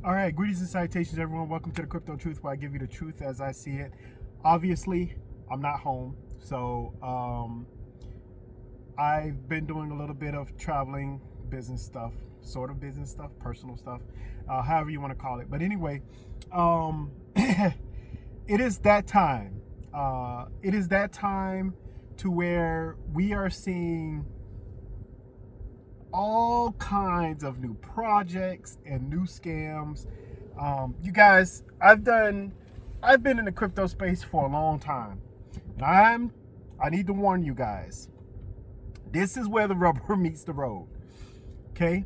All right, greetings and salutations, everyone. Welcome to the Crypto Truth, where I give you the truth as I see it. Obviously, I'm not home, so I've been doing a little bit of traveling, business stuff, sort of business stuff, personal stuff, however you want to call it. But anyway, it is that time. It is that time to where we are seeing all kinds of new projects and new scams. You guys, I've been in the crypto space for a long time. And I need to warn you guys. This is where the rubber meets the road. Okay?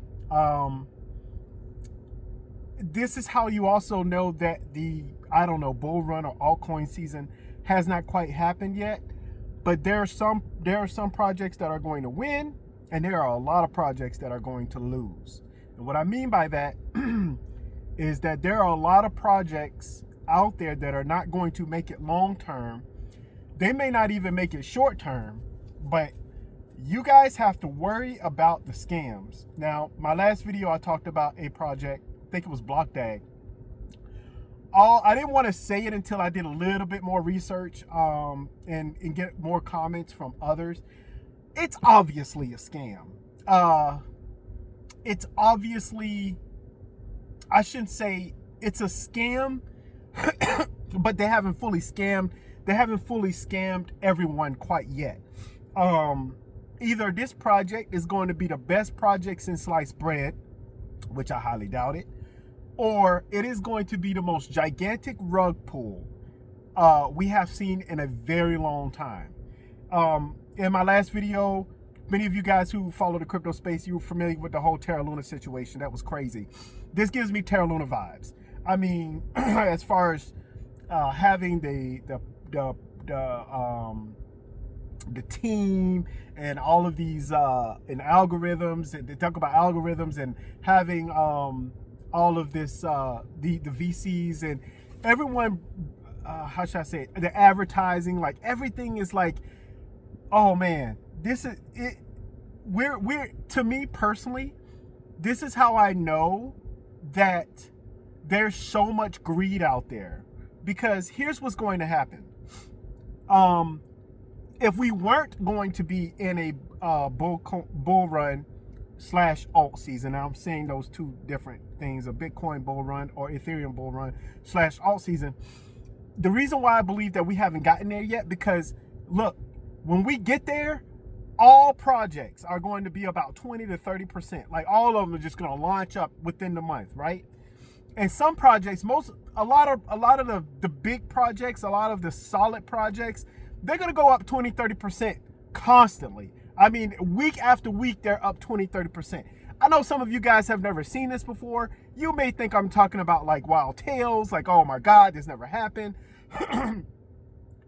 This is how you also know that the bull run or altcoin season has not quite happened yet. But there are some projects that are going to win, and there are a lot of projects that are going to lose. And what I mean by that is that there are a lot of projects out there that are not going to make it long term. They may not even make it short term, but you guys have to worry about the scams. Now, my last video, I talked about a project, I think it was BlockDAG. I didn't want to say it until I did a little bit more research and get more comments from others. It's obviously a scam. It's obviously, I shouldn't say it's a scam, but they haven't fully scammed everyone quite yet. Either this project is going to be the best project since sliced bread, which I highly doubt it, or it is going to be the most gigantic rug pull we have seen in a very long time. In my last video, many of you guys who follow the crypto space, you were familiar with the whole Terra Luna situation. That was crazy. This gives me Terra Luna vibes. I mean, as far as having the team and all of these and algorithms, and they talk about algorithms and having all of this the VCs and everyone, how should I say it, the advertising, like everything is like, oh man, this is it. We're to me personally, this is how I know that there's so much greed out there. Because here's what's going to happen. If we weren't going to be in a bull run / alt season, now I'm saying those two different things, a Bitcoin bull run or Ethereum bull run / alt season. The reason why I believe that we haven't gotten there yet, because look, when we get there, all projects are going to be about 20 to 30%. Like all of them are just going to launch up within the month, right? And some projects, a lot of the big projects, a lot of the solid projects, they're going to go up 20, 30% constantly. I mean, week after week, they're up 20, 30%. I know some of you guys have never seen this before. You may think I'm talking about like wild tales, like, oh my God, this never happened.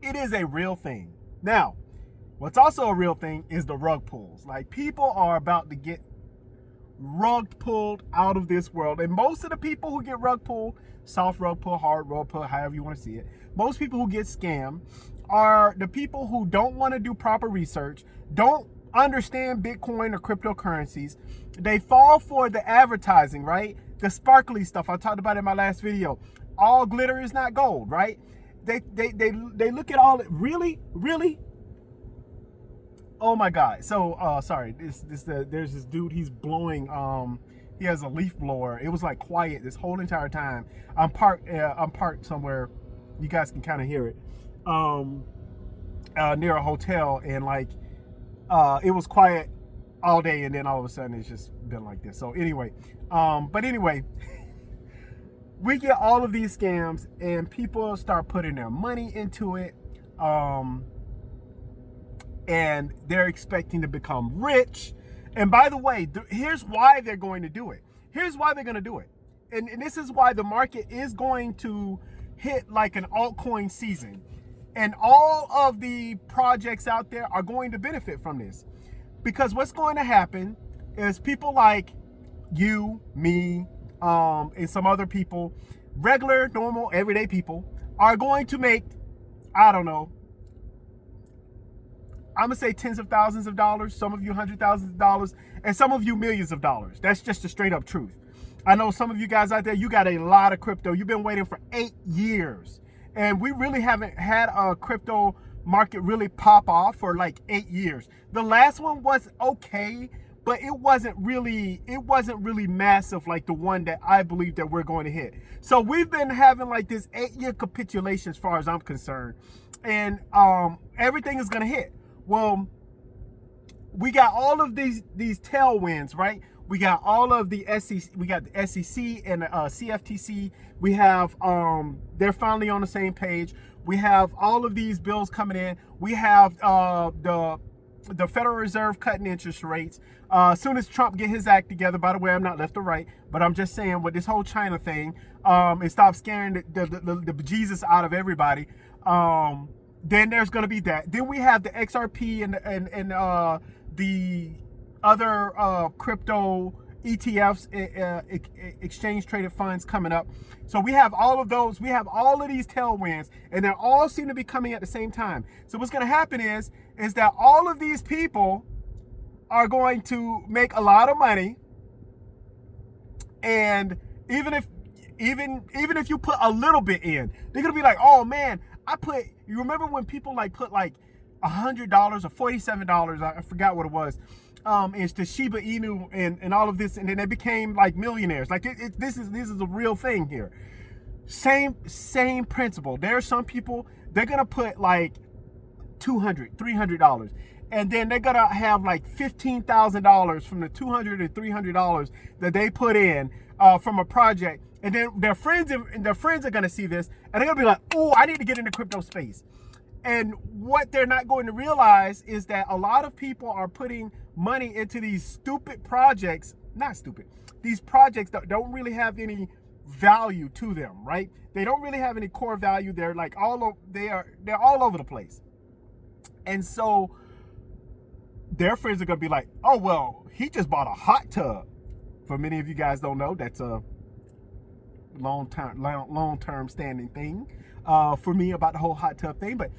It is a real thing. Now, what's also a real thing is the rug pulls. Like, people are about to get rug pulled out of this world. And most of the people who get rug pulled, soft rug pull, hard rug pull, however you want to see it, most people who get scammed are the people who don't want to do proper research, don't understand Bitcoin or cryptocurrencies. They fall for the advertising, right? The sparkly stuff I talked about in my last video. All glitter is not gold, right? They look at all it. Really? Oh my God. So sorry, there's this dude, he's blowing, he has a leaf blower. It was like quiet this whole entire time. I'm parked somewhere, you guys can kind of hear it, near a hotel, and like it was quiet all day, and then all of a sudden it's just been like this. So anyway, but anyway, we get all of these scams and people start putting their money into it, and they're expecting to become rich. And by the way, here's why they're going to do it. Here's why they're going to do it. And this is why the market is going to hit like an altcoin season. And all of the projects out there are going to benefit from this. Because what's going to happen is people like you, me, and some other people, regular, normal, everyday people, are going to make, I don't know, I'm gonna say tens of thousands of dollars, some of you $100,000, and some of you millions of dollars. That's just the straight up truth. I know some of you guys out there, you got a lot of crypto. You've been waiting for 8 years. And we really haven't had a crypto market really pop off for like 8 years. The last one was okay, but it wasn't really massive like the one that I believe that we're going to hit. So we've been having like this 8-year capitulation as far as I'm concerned. And everything is going to hit. Well, we got all of these tailwinds, right? We got all of the SEC, we got the SEC and the CFTC. We have they're finally on the same page. We have all of these bills coming in. We have the Federal Reserve cutting interest rates. As soon as Trump get his act together, by the way, I'm not left or right, but I'm just saying with this whole China thing, and stop scaring the bejesus out of everybody. Then there's going to be that. Then we have the XRP and the other crypto ETFs, exchange traded funds coming up. So we have all of those. We have all of these tailwinds, and they all seem to be coming at the same time. So what's going to happen is that all of these people are going to make a lot of money, and even if you put a little bit in, they're going to be like, oh man, you remember when people like put like $100 or $47, I forgot what it was, into Shiba Inu and all of this, and then they became like millionaires. Like this is a real thing here. Same principle. There are some people, they're gonna put like $200, $300, and then they're gonna have like $15,000 from the $200 and $300 that they put in from a project, and then their friends are gonna see this, and they're gonna be like, oh, I need to get into crypto space. And what they're not going to realize is that a lot of people are putting money into these stupid projects, these projects that don't really have any value to them, right? They don't really have any core value. They're like they're all over the place. And so their friends are going to be like, oh, well, he just bought a hot tub. For many of you guys don't know, that's a long-term standing thing for me about the whole hot tub thing. But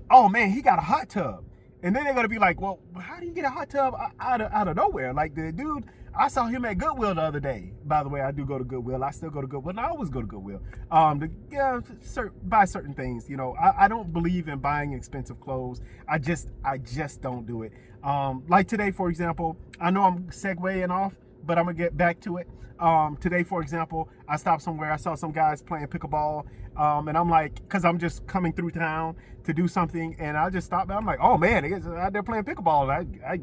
oh man, he got a hot tub, and then they're gonna be like, well, how do you get a hot tub out of nowhere? Like the dude, I saw him at Goodwill the other day. By the way, I do go to Goodwill. I still go to Goodwill, and I always go to Goodwill to buy certain things. You know, I don't believe in buying expensive clothes. I just don't do it. Like today, for example, I know I'm segueing off, but I'm gonna get back to it. Today, for example, I stopped somewhere. I saw some guys playing pickleball, and I'm like, because I'm just coming through town to do something, and I just stopped. I'm like, oh man, they're playing pickleball. I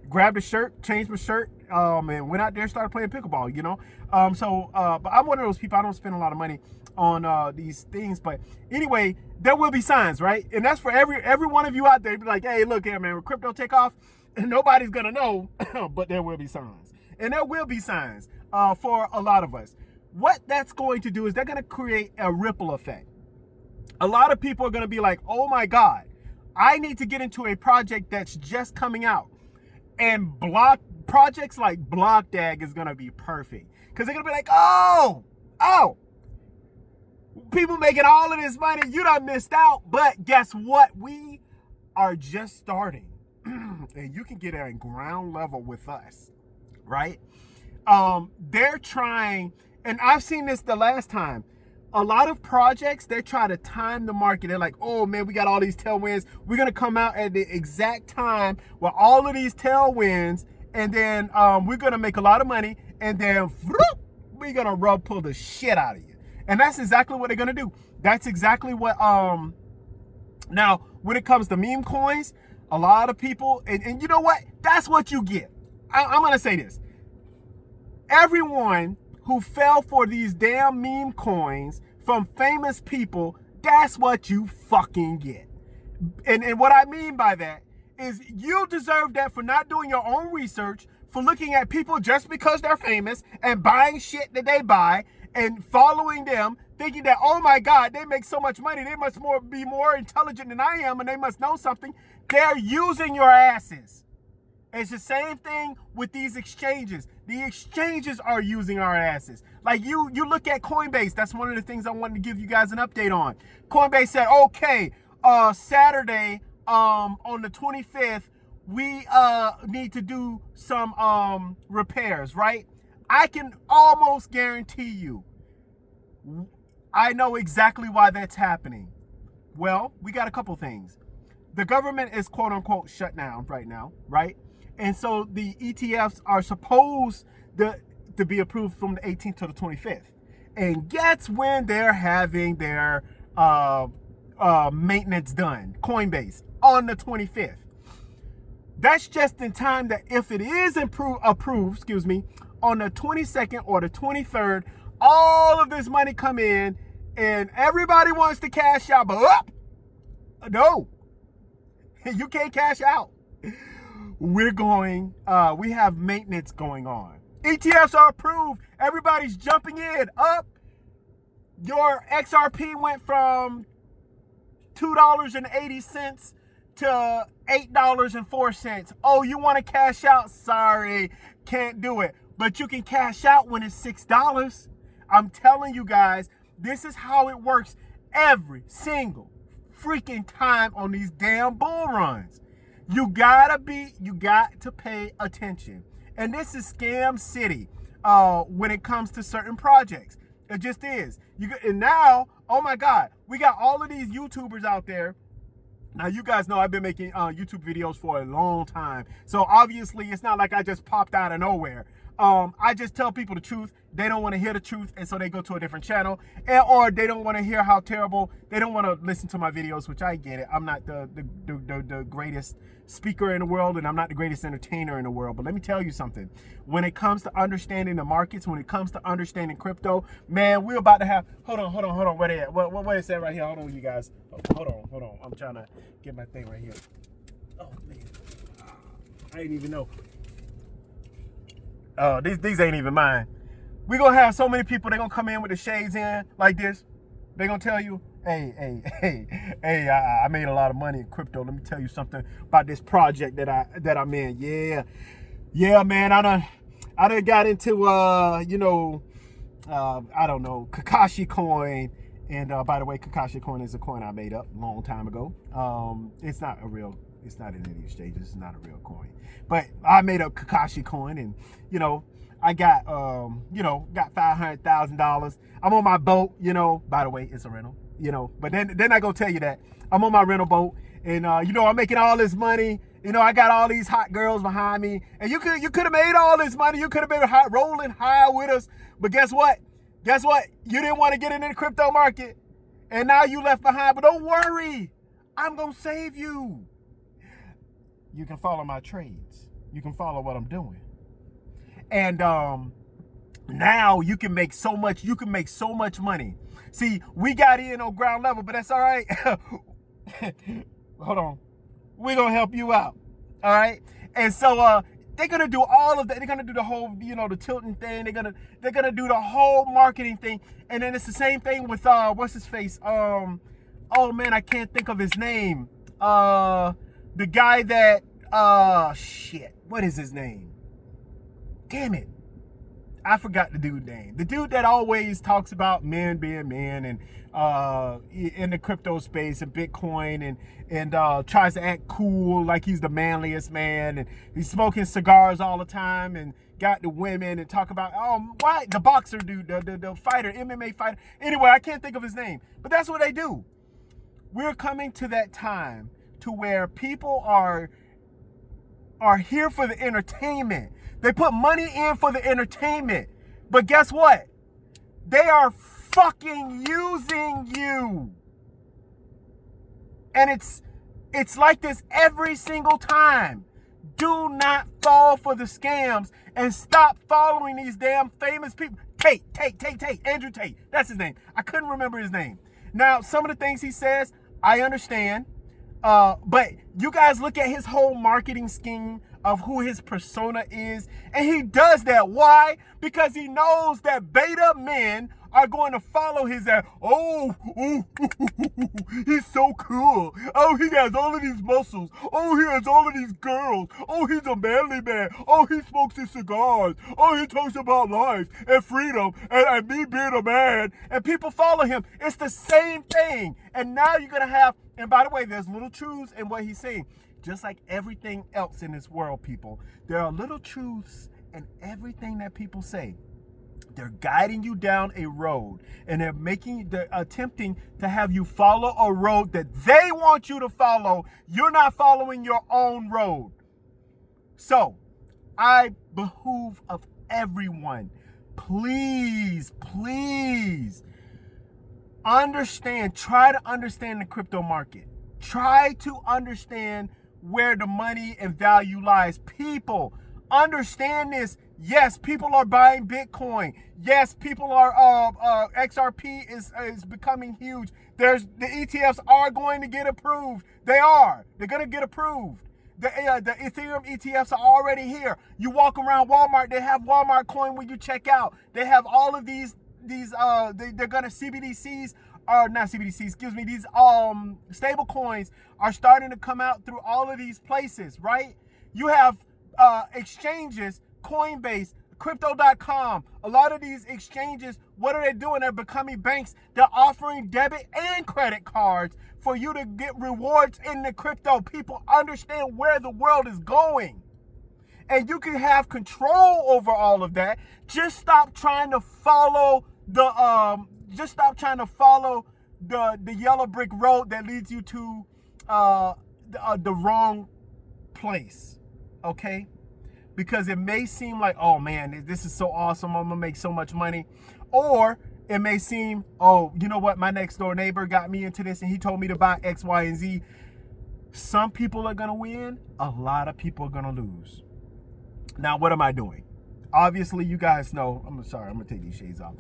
grabbed a shirt, changed my shirt, and went out there and started playing pickleball. You know, but I'm one of those people. I don't spend a lot of money on these things, but anyway, there will be signs, right? And that's for every one of you out there. Be like, hey, look here, man, when crypto take off, nobody's gonna know, but there will be signs. And there will be signs for a lot of us. What that's going to do is they're going to create a ripple effect. A lot of people are going to be like, oh my God, I need to get into a project that's just coming out. And projects like BlockDAG is going to be perfect. Because they're going to be like, oh, people making all of this money, you done missed out. But guess what? We are just starting. And you can get at ground level with us. Right? They're trying, and I've seen this the last time. A lot of projects, they try to time the market. They're like, oh man, we got all these tailwinds. We're going to come out at the exact time with all of these tailwinds, and then we're going to make a lot of money, and then we're going to pull the shit out of you. And that's exactly what they're going to do. That's exactly what, now, when it comes to meme coins, a lot of people, and you know what? That's what you get. I'm going to say this. Everyone who fell for these damn meme coins from famous people, that's what you fucking get. And what I mean by that is you deserve that for not doing your own research, for looking at people just because they're famous and buying shit that they buy and following them, thinking that, oh my God, they make so much money, they must be more intelligent than I am, and they must know something. They're using your asses. It's the same thing with these exchanges. The exchanges are using our asses. Like you look at Coinbase. That's one of the things I wanted to give you guys an update on. Coinbase said, okay, Saturday, on the 25th, we need to do some repairs, right? I can almost guarantee you, I know exactly why that's happening. Well, we got a couple things. The government is quote unquote shut down right now, right? And so the ETFs are supposed to be approved from the 18th to the 25th. And guess when they're having their maintenance done? Coinbase on the 25th. That's just in time that if it is approved, on the 22nd or the 23rd, all of this money come in and everybody wants to cash out, but no, you can't cash out. We have maintenance going on. ETFs are approved. Everybody's jumping in. Up. Your XRP went from $2.80 to $8.04. Oh, you want to cash out? Sorry, can't do it. But you can cash out when it's $6. I'm telling you guys, this is how it works every single freaking time on these damn bull runs. You got to pay attention. And this is scam city when it comes to certain projects. It just is. And now, oh my God, we got all of these YouTubers out there. Now, you guys know I've been making YouTube videos for a long time. So obviously, it's not like I just popped out of nowhere. I just tell people the truth. They don't want to hear the truth, and so they go to a different channel, or they don't want to hear how terrible. They don't want to listen to my videos, which I get it. I'm not the greatest speaker in the world, and I'm not the greatest entertainer in the world. But let me tell you something. When it comes to understanding the markets, when it comes to understanding crypto, man, we're about to have. Hold on. Where they at? What is that right here? Hold on, you guys. Hold on. I'm trying to get my thing right here. Oh man, I didn't even know. These ain't even mine. We're going to have so many people, they're going to come in with the shades in like this. They're going to tell you, hey, I made a lot of money in crypto. Let me tell you something about this project that I'm in. Yeah, man, I done got into, I don't know, Kakashi coin. And by the way, Kakashi coin is a coin I made up a long time ago. It's not in any exchanges. It's not a real coin. But I made up Kakashi coin, and I got got $500,000. I'm on my boat. By the way, it's a rental. But then I go tell you that I'm on my rental boat, and I'm making all this money. I got all these hot girls behind me, and you could have made all this money. You could have been rolling high with us. But guess what? You didn't want to get into the crypto market, and now you left behind. But don't worry, I'm gonna save you. You can follow my trades. You can follow what I'm doing. And now you can make so much. You can make so much money. See, we got in on ground level, but that's all right. Hold on. We're gonna help you out. All right. And so they're gonna do all of that. They're gonna do the whole, the tilting thing. They're gonna do the whole marketing thing. And then it's the same thing with what's his face? Oh man, I can't think of his name. The guy that what is his name? Damn it. I forgot the dude's name. The dude that always talks about men being men, and in the crypto space and Bitcoin, and tries to act cool like he's the manliest man, and he's smoking cigars all the time, and got the women, and talk about why the boxer dude, the fighter, MMA fighter. Anyway, I can't think of his name, but that's what they do. We're coming to that time to where people are here for the entertainment. They put money in for the entertainment. But guess what? They are fucking using you. And it's like this every single time. Do not fall for the scams, and stop following these damn famous people. Tate, Andrew Tate. That's his name. I couldn't remember his name. Now, some of the things he says, I understand. But you guys look at his whole marketing scheme of who his persona is, and he does that. Why? Because he knows that beta men are going to follow his ass. He's so cool. Oh, he has all of these muscles. Oh, he has all of these girls. Oh, he's a manly man. Oh, he smokes his cigars. Oh, he talks about life and freedom and me being a man. And people follow him. It's the same thing. And now you're going to have, and by the way, there's little truths in what he's saying. Just like everything else in this world, people, there are little truths and everything that people say. They're guiding you down a road, and they're attempting to have you follow a road that they want you to follow. You're not following your own road. So, I behoove of everyone, please understand, try to understand the crypto market. Try to understand where the money and value lies. People, understand this. Yes, people are buying Bitcoin. Yes, people are XRP is becoming huge. The ETFs are going to get approved. They're going to get approved. The Ethereum ETFs are already here. You walk around Walmart, they have Walmart coin when you check out. They have all of these they're gonna CBDCs, or not CBDCs, excuse me, these stable coins are starting to come out through all of these places, right? You have exchanges, Coinbase, Crypto.com, a lot of these exchanges, what are they doing? They're becoming banks. They're offering debit and credit cards for you to get rewards in the crypto. People understand where the world is going. And you can have control over all of that. Just stop trying to follow the yellow brick road that leads you to the wrong place. Okay? Because it may seem like, oh man, this is so awesome, I'm gonna make so much money. Or it may seem, oh, you know what, my next door neighbor got me into this and he told me to buy X, Y, and Z. Some people are gonna win, a lot of people are gonna lose. Now, what am I doing? Obviously, you guys know, I'm gonna take these shades off.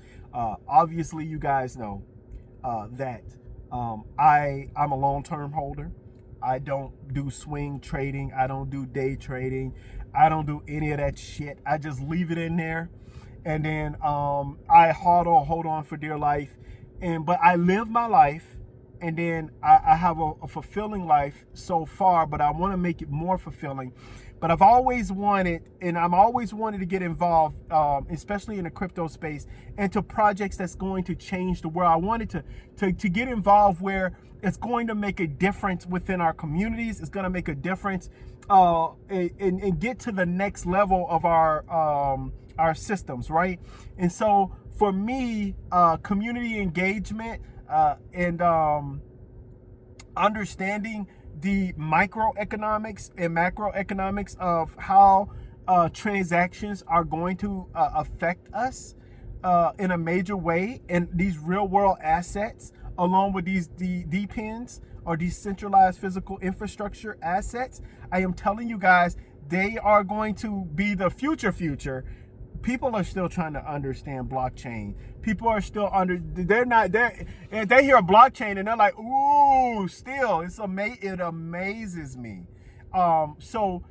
Obviously, you guys know that I'm a long-term holder. I don't do swing trading. I don't do day trading. I don't do any of that shit. I just leave it in there. And then I hold on for dear life. But I live my life. And then I have a fulfilling life so far, but I want to make it more fulfilling. But I've always wanted, and I'm always wanted to get involved, especially in the crypto space, into projects that's going to change the world. I wanted to get involved where it's going to make a difference within our communities. It's going to make a difference and get to the next level of our systems, right? And so for me, community engagement and understanding the microeconomics and macroeconomics of how transactions are going to affect us in a major way, and these real world assets, along with these DPINs or decentralized physical infrastructure assets. I am telling you guys, they are going to be the future. People are still trying to understand blockchain. People are still they hear blockchain and they're like, ooh, still, it amazes me. So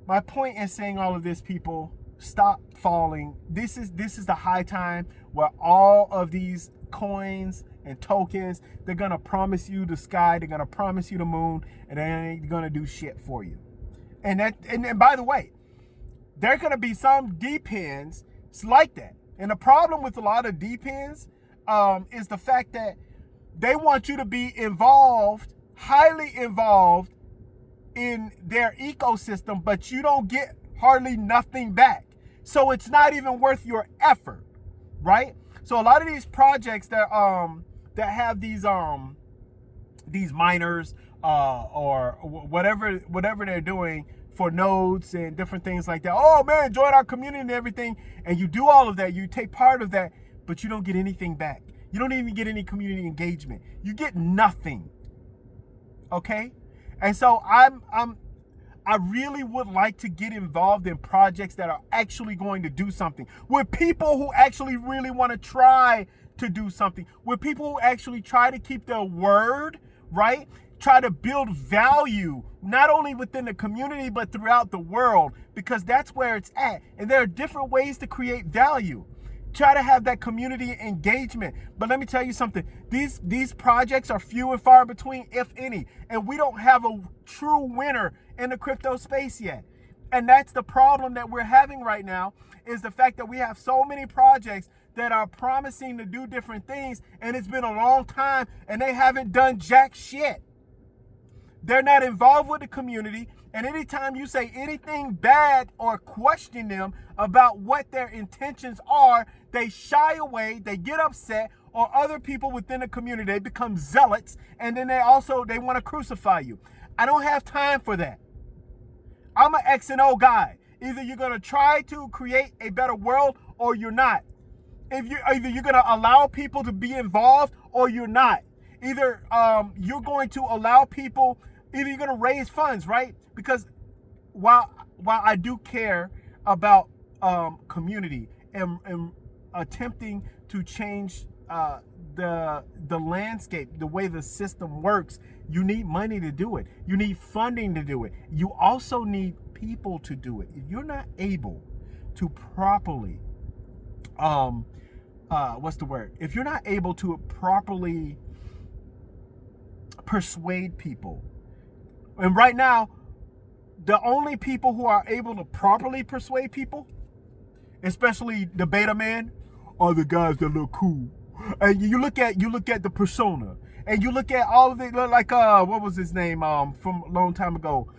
my point in saying all of this, people, stop falling. This is the high time where all of these coins and tokens, they're gonna promise you the sky, they're gonna promise you the moon, and they ain't gonna do shit for you. And by the way, there are going to be some DPINs like that. And the problem with a lot of DPINs is the fact that they want you to be involved, highly involved in their ecosystem, but you don't get hardly nothing back. So it's not even worth your effort, right? So a lot of these projects that have these miners or whatever they're doing for nodes and different things like that. Oh man, join our community and everything. And you do all of that. You take part of that, but you don't get anything back. You don't even get any community engagement. You get nothing. Okay? And so I really would like to get involved in projects that are actually going to do something, with people who actually really want to try to do something, with people who actually try to keep their word, right? Try to build value, not only within the community, but throughout the world, because that's where it's at. And there are different ways to create value. Try to have that community engagement. But let me tell you something. These projects are few and far between, if any. And we don't have a true winner in the crypto space yet. And that's the problem that we're having right now, is the fact that we have so many projects that are promising to do different things, and it's been a long time and they haven't done jack shit. They're not involved with the community, And anytime you say anything bad or question them about what their intentions are, they shy away, they get upset, or other people within the community, they become zealots, and then they want to crucify you. I don't have time for that. I'm an X and O guy. Either you're going to try to create a better world or you're not. Either you're going to allow people to be involved or you're not. Either you're going to allow people, either you're going to raise funds, right? Because while I do care about community and attempting to change the landscape, the way the system works, you need money to do it. You need funding to do it. You also need people to do it. If you're not able to properly, if you're not able to properly persuade people, and right now, the only people who are able to properly persuade people, especially the beta man, are the guys that look cool. And you look at the persona, and you look at all of it, like what was his name from a long time ago.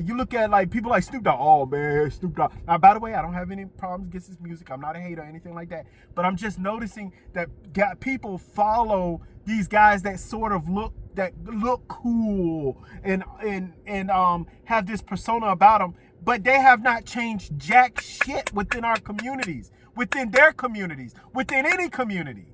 You look at like people like Snoop Dogg. Oh man, Snoop Dogg. Now, by the way, I don't have any problems against his music. I'm not a hater or anything like that. But I'm just noticing that people follow these guys that sort of look cool and have this persona about them, but they have not changed jack shit within our communities, within their communities, within any community.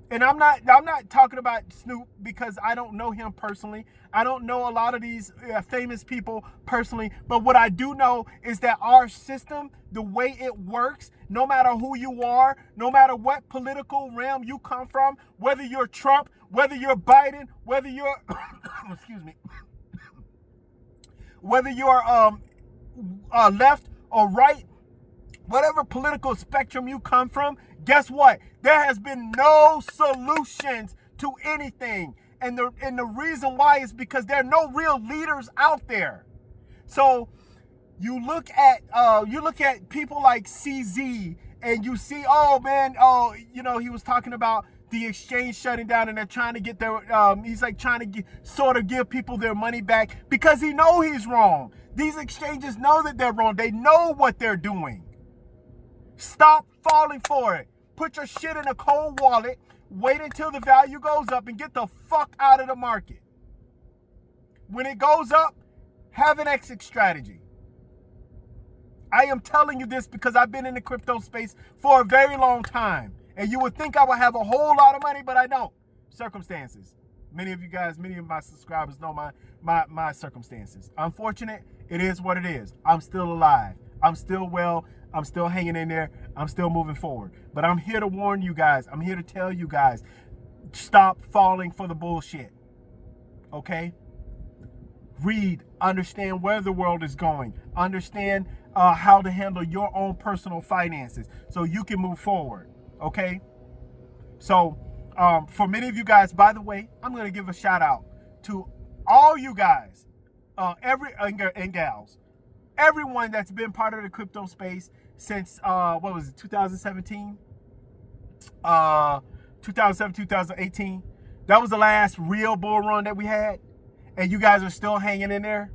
And I'm not talking about Snoop because I don't know him personally. I don't know a lot of these famous people personally. But what I do know is that our system, the way it works, no matter who you are, no matter what political realm you come from, whether you're Trump, whether you're Biden, whether you're excuse me, whether you're left or right, whatever political spectrum you come from, guess what? There has been no solutions to anything. And the reason why is because there are no real leaders out there. So you look at people like CZ and you see, oh man, he was talking about the exchange shutting down and they're trying to get their, he's like trying to sort of give people their money back because he know he's wrong. These exchanges know that they're wrong. They know what they're doing. Stop falling for it. Put your shit in a cold wallet, wait until the value goes up, and get the fuck out of the market. When it goes up, have an exit strategy. I am telling you this because I've been in the crypto space for a very long time. And you would think I would have a whole lot of money, but I don't. Circumstances. Many of my subscribers know my circumstances. Unfortunate, it is what it is. I'm still alive. I'm still well. I'm still hanging in there. I'm still moving forward. But I'm here to warn you guys. I'm here to tell you guys, stop falling for the bullshit. Okay? Read, understand where the world is going. Understand how to handle your own personal finances so you can move forward. Okay? So, for many of you guys, by the way, I'm going to give a shout out to all you guys, and gals, everyone that's been part of the crypto space since 2017, 2018. That was the last real bull run that we had, and you guys are still hanging in there.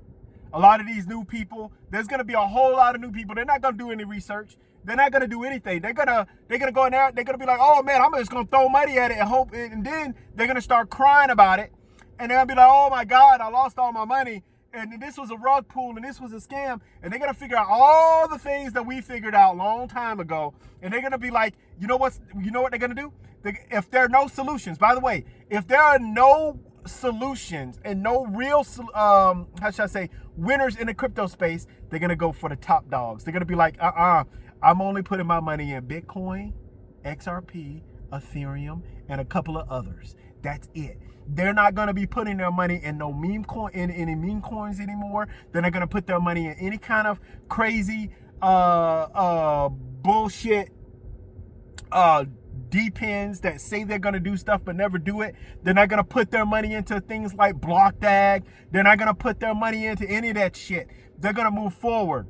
A lot of these new people, there's gonna be a whole lot of new people. They're not gonna do any research. They're not gonna do anything. They're gonna go in there. They're gonna be like, oh man, I'm just gonna throw money at it and hope. And then they're gonna start crying about it, and they're gonna be like, oh my God, I lost all my money. And this was a rug pull, and this was a scam, and they're gonna figure out all the things that we figured out a long time ago, and they're gonna be like, you know what they're gonna do? If there are no solutions, by the way, if there are no solutions and no real, winners in the crypto space, they're gonna go for the top dogs. They're gonna be like, I'm only putting my money in Bitcoin, XRP, Ethereum, and a couple of others. That's it. They're not going to be putting their money in no meme coin, in any meme coins anymore. They're not going to put their money in any kind of crazy bullshit depends that say they're going to do stuff but never do it. They're not going to put their money into things like BlockDAG. They're not going to put their money into any of that shit. They're going to move forward.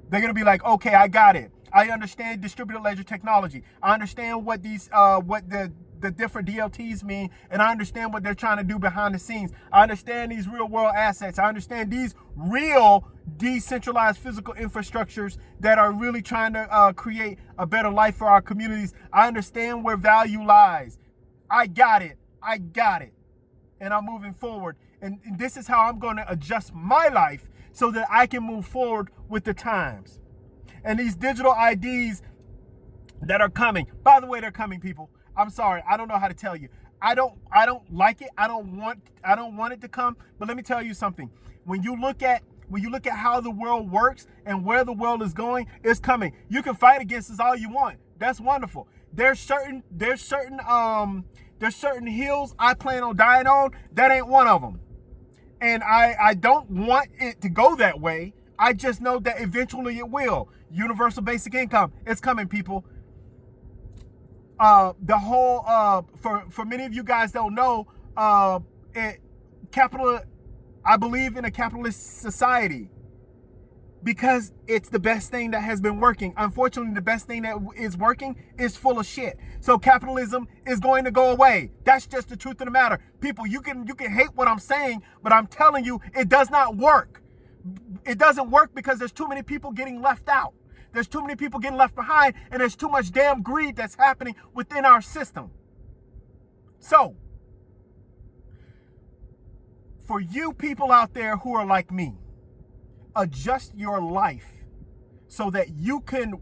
They're going to be like, okay, I got it. I understand distributed ledger technology. I understand what these what the the different DLTs mean, and I understand what they're trying to do behind the scenes. I understand these real world assets. I understand these real decentralized physical infrastructures that are really trying to create a better life for our communities. I understand where value lies. I got it. And I'm moving forward. And this is how I'm going to adjust my life so that I can move forward with the times. And these digital IDs that are coming, by the way, they're coming, people. I'm sorry, I don't know how to tell you. I don't like it. I don't want it to come. But let me tell you something. When you look at how the world works and where the world is going, it's coming. You can fight against this all you want. That's wonderful. There's certain hills I plan on dying on. That ain't one of them. And I don't want it to go that way. I just know that eventually it will. Universal basic income, it's coming, people. The whole for many of you guys don't know, I believe in a capitalist society because it's the best thing that has been working. Unfortunately, the best thing that is working is full of shit. So capitalism is going to go away. That's just the truth of the matter. People, you can hate what I'm saying, but I'm telling you, it does not work. It doesn't work because there's too many people getting left out. There's too many people getting left behind, and there's too much damn greed that's happening within our system. So, for you people out there who are like me, adjust your life so that you can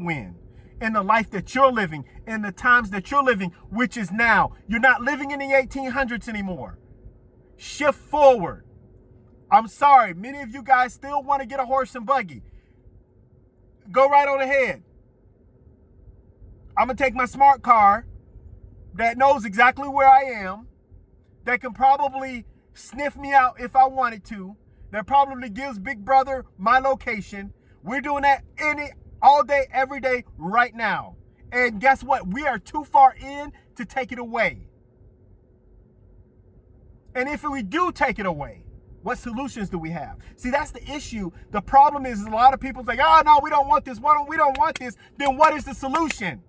win in the life that you're living, in the times that you're living, which is now. You're not living in the 1800s anymore. Shift forward. I'm sorry, many of you guys still want to get a horse and buggy. Go right on ahead. I'm going to take my smart car that knows exactly where I am, that can probably sniff me out if I wanted to, that probably gives Big Brother my location. We're doing that all day, every day, right now. And guess what? We are too far in to take it away. And if we do take it away, what solutions do we have? See, that's the issue. The problem is a lot of people think, oh, no, we don't want this. We don't want this. Then what is the solution?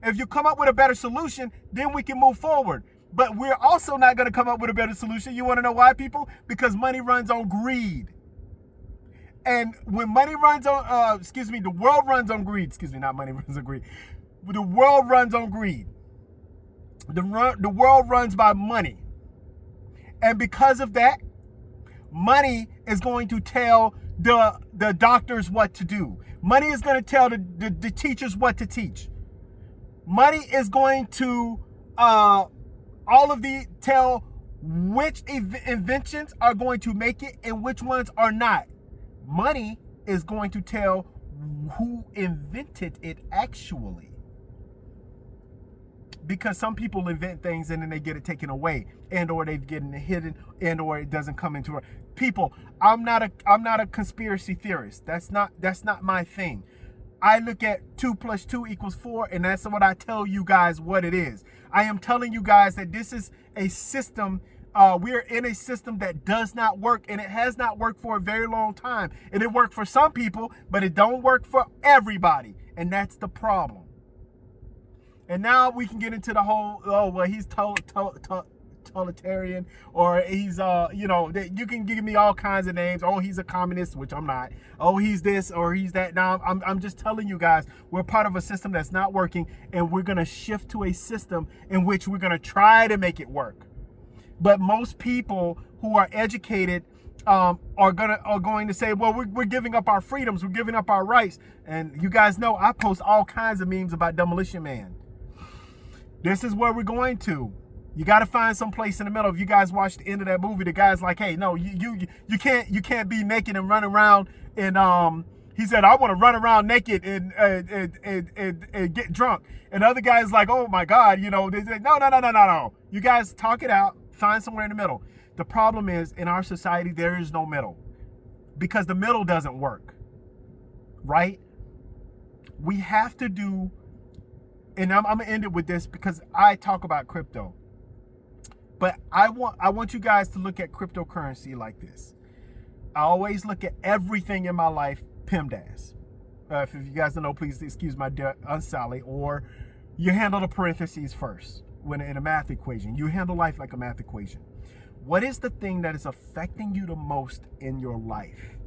If you come up with a better solution, then we can move forward. But we're also not going to come up with a better solution. You want to know why, people? Because money runs on greed. And when money runs on, the world runs on greed. Not money runs on greed. The world runs on greed. The world runs by money. And because of that, money is going to tell the doctors what to do. Money is going to tell the teachers what to teach. Money is going to tell which inventions are going to make it and which ones are not. Money is going to tell who invented it actually. Because some people invent things and then they get it taken away, and or they've getting it hidden, and or it doesn't come into people. I'm not a conspiracy theorist. That's not my thing. I look at 2 + 2 = 4, and that's what I tell you guys what it is. I am telling you guys that this is a system. We are in a system that does not work, and it has not worked for a very long time. And it worked for some people, but it don't work for everybody, and that's the problem. And now we can get into the whole, he's totalitarian, or he's, you can give me all kinds of names. Oh, he's a communist, which I'm not. Oh, he's this or he's that. Now, I'm just telling you guys, we're part of a system that's not working, and we're going to shift to a system in which we're going to try to make it work. But most people who are educated are going to say, well, we're giving up our freedoms, we're giving up our rights. And you guys know I post all kinds of memes about Demolition Man. This is where we're going to. You got to find some place in the middle. If you guys watch the end of that movie, the guy's like, hey, no, you can't be naked and run around. And he said, I want to run around naked and get drunk. And the other guy's like, oh my God, they say, no. You guys talk it out, find somewhere in the middle. The problem is, in our society, there is no middle, because the middle doesn't work, right? We have to do. And I'm going to end it with this because I talk about crypto. But I want you guys to look at cryptocurrency like this. I always look at everything in my life PEMDAS. If you guys don't know, please excuse my Aunt Sally, or You handle the parentheses first. When in a math equation, you handle life like a math equation. What is the thing that is affecting you the most in your life?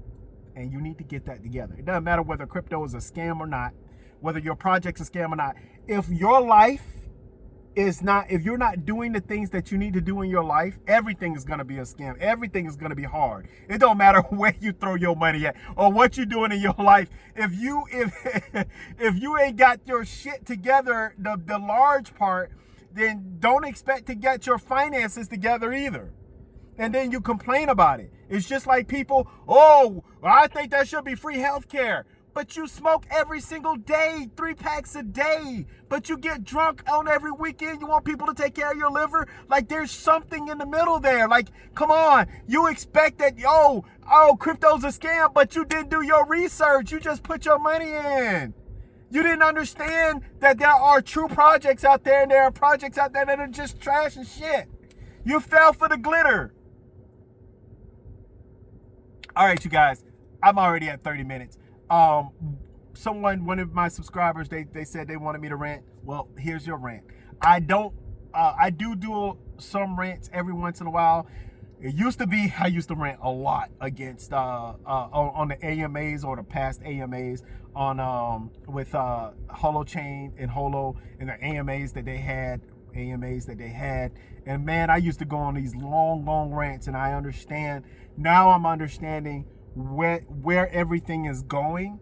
And you need to get that together. It doesn't matter whether crypto is a scam or not, whether your project's a scam or not. If your life is not, if you're not doing the things that you need to do in your life, everything is going to be a scam. Everything is going to be hard. It don't matter where you throw your money at or what you're doing in your life. If you ain't got your shit together, the large part, then don't expect to get your finances together either. And then you complain about it. It's just like people, oh, I think there should be free healthcare. But you smoke every single day, 3 packs a day. But you get drunk on every weekend. You want people to take care of your liver? Like, there's something in the middle there. Like, come on. You expect that, crypto's a scam, but you didn't do your research. You just put your money in. You didn't understand that there are true projects out there, and there are projects out there that are just trash and shit. You fell for the glitter. All right, you guys. I'm already at 30 minutes. One of my subscribers, they said they wanted me to rant. Well, here's your rant. I do some rants every once in a while. It used to be I used to rant a lot against on the AMAs or the past AMAs on with Holochain and Holo and the AMAs that they had. And man, I used to go on these long rants, and I understand now. I'm understanding where everything is going.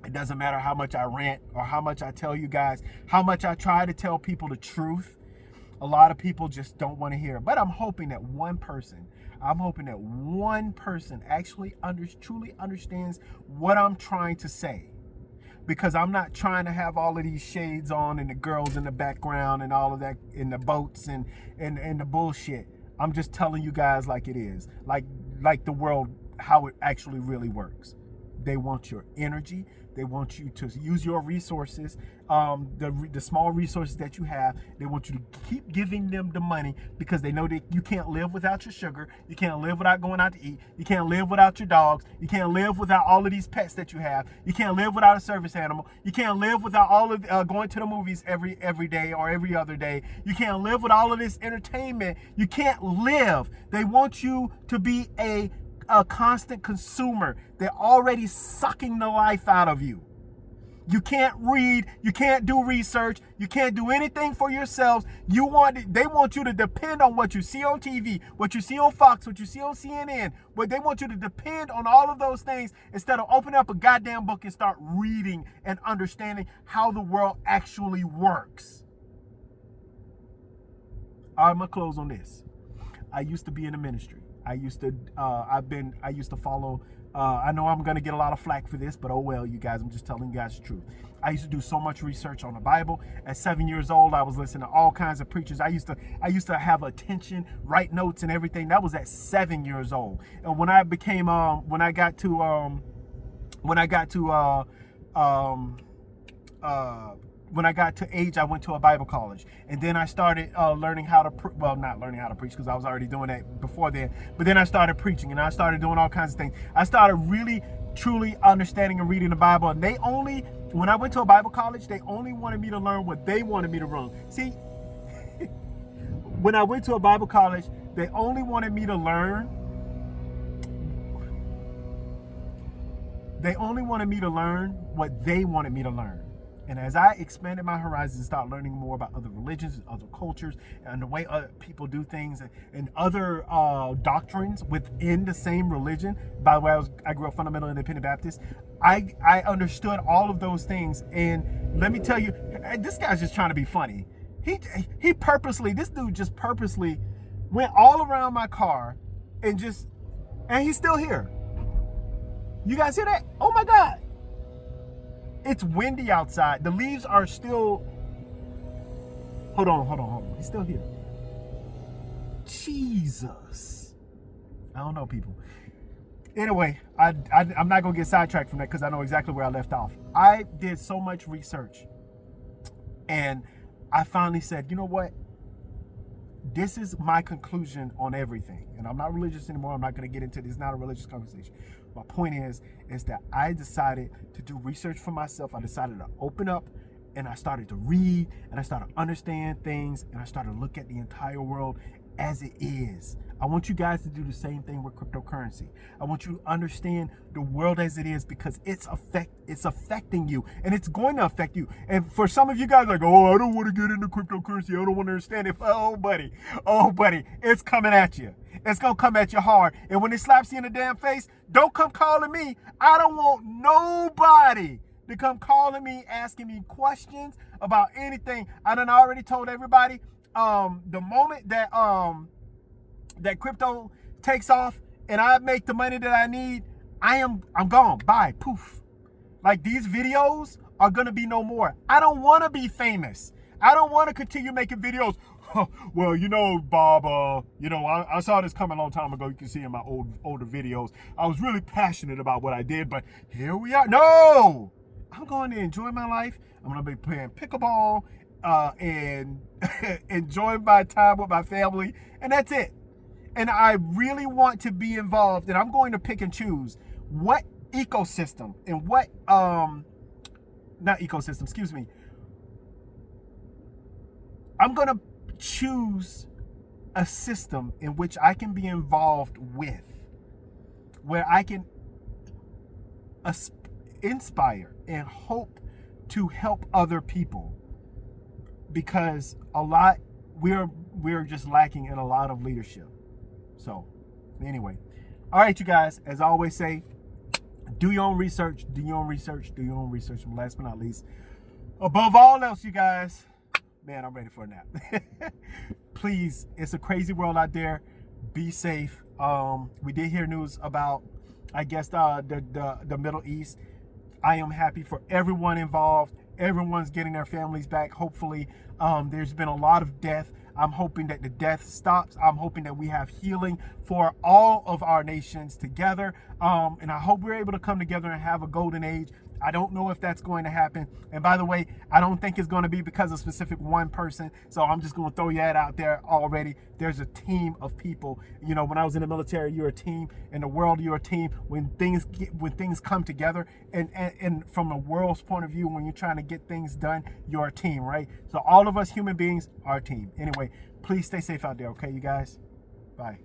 It doesn't matter how much I rant or how much I tell you guys, how much I try to tell people the truth. A lot of people just don't want to hear. But I'm hoping that one person actually truly understands what I'm trying to say. Because I'm not trying to have all of these shades on and the girls in the background and all of that in the boats and the bullshit. I'm just telling you guys like it is. Like the world, how it actually really works. They want your energy. They want you to use your resources, the small resources that you have. They want you to keep giving them the money because they know that you can't live without your sugar. You can't live without going out to eat. You can't live without your dogs. You can't live without all of these pets that you have. You can't live without a service animal. You can't live without all of going to the movies every day or every other day. You can't live with all of this entertainment. You can't live. They want you to be a constant consumer. They're already sucking the life out of you. You can't read, you can't do research, you can't do anything for yourselves. They want you to depend on what you see on TV, what you see on Fox, what you see on CNN. But they want you to depend on all of those things instead of opening up a goddamn book and start reading and understanding how the world actually works. I'm gonna close on this. I used to be in the ministry. I used to follow, I know I'm going to get a lot of flack for this, but oh well, you guys, I'm just telling you guys the truth. I used to do so much research on the Bible. At 7 years old, I was listening to all kinds of preachers. I used to have attention, write notes and everything. That was at 7 years old. And when I got to age, I went to a Bible college, and then I started learning how to not learning how to preach because I was already doing that before then, but then I started preaching and I started doing all kinds of things. I started really truly understanding and reading the Bible, and when I went to a Bible college, they only wanted me to learn what they wanted me to learn. See, when I went to a Bible college, they only wanted me to learn what they wanted me to learn. And as I expanded my horizons and started learning more about other religions, other cultures, and the way other people do things, and other doctrines within the same religion. By the way, I grew up fundamental independent Baptist. I understood all of those things. And let me tell you, this guy's just trying to be funny. This dude just purposely went all around my car and he's still here. You guys hear that? Oh my God. It's windy outside. The leaves are still... Hold on. He's still here. Jesus. I don't know, people. Anyway, I'm not going to get sidetracked from that because I know exactly where I left off. I did so much research. And I finally said, you know what? This is my conclusion on everything. And I'm not religious anymore. I'm not going to get into this. It's not a religious conversation. My point is that I decided to do research for myself. I decided to open up and I started to read, and I started to understand things, and I started to look at the entire world as it is. I want you guys to do the same thing with cryptocurrency. I want you to understand the world as it is, because it's affecting you, and it's going to affect you. And for some of you guys, like, oh, I don't want to get into cryptocurrency, I don't want to understand it. Oh buddy, it's coming at you. It's gonna come at you hard. And when it slaps you in the damn face, don't come calling me. I don't want nobody to come calling me, asking me questions about anything. I done already told everybody, the moment that that crypto takes off and I make the money that I need, I'm gone. Bye. Poof. Like, these videos are gonna be no more. I don't wanna be famous. I don't wanna continue making videos. Well, you know, Bob, I saw this coming a long time ago. You can see in my older videos. I was really passionate about what I did, but here we are. No! I'm going to enjoy my life. I'm going to be playing pickleball and enjoying my time with my family, and that's it. And I really want to be involved, and I'm going to pick and choose what ecosystem and what, not ecosystem, excuse me. I'm going to choose a system in which I can be involved with, where I can inspire and hope to help other people, because we're just lacking in a lot of leadership. So anyway, all right, you guys, as I always say, do your own research, do your own research, do your own research. And last but not least, above all else, you guys, man, I'm ready for a nap. Please, it's a crazy world out there. Be safe. We did hear news about, I guess, the Middle East. I am happy for everyone involved. Everyone's getting their families back, hopefully. There's been a lot of death. I'm hoping that the death stops. I'm hoping that we have healing for all of our nations together. And I hope we're able to come together and have a golden age. I don't know if that's going to happen. And by the way, I don't think it's going to be because of specific one person. So I'm just going to throw that out there already. There's a team of people. You know, when I was in the military, you're a team. In the world, you're a team. When things come together, and from a world's point of view, when you're trying to get things done, you're a team, right? So all of us human beings are a team. Anyway, please stay safe out there, okay, you guys? Bye.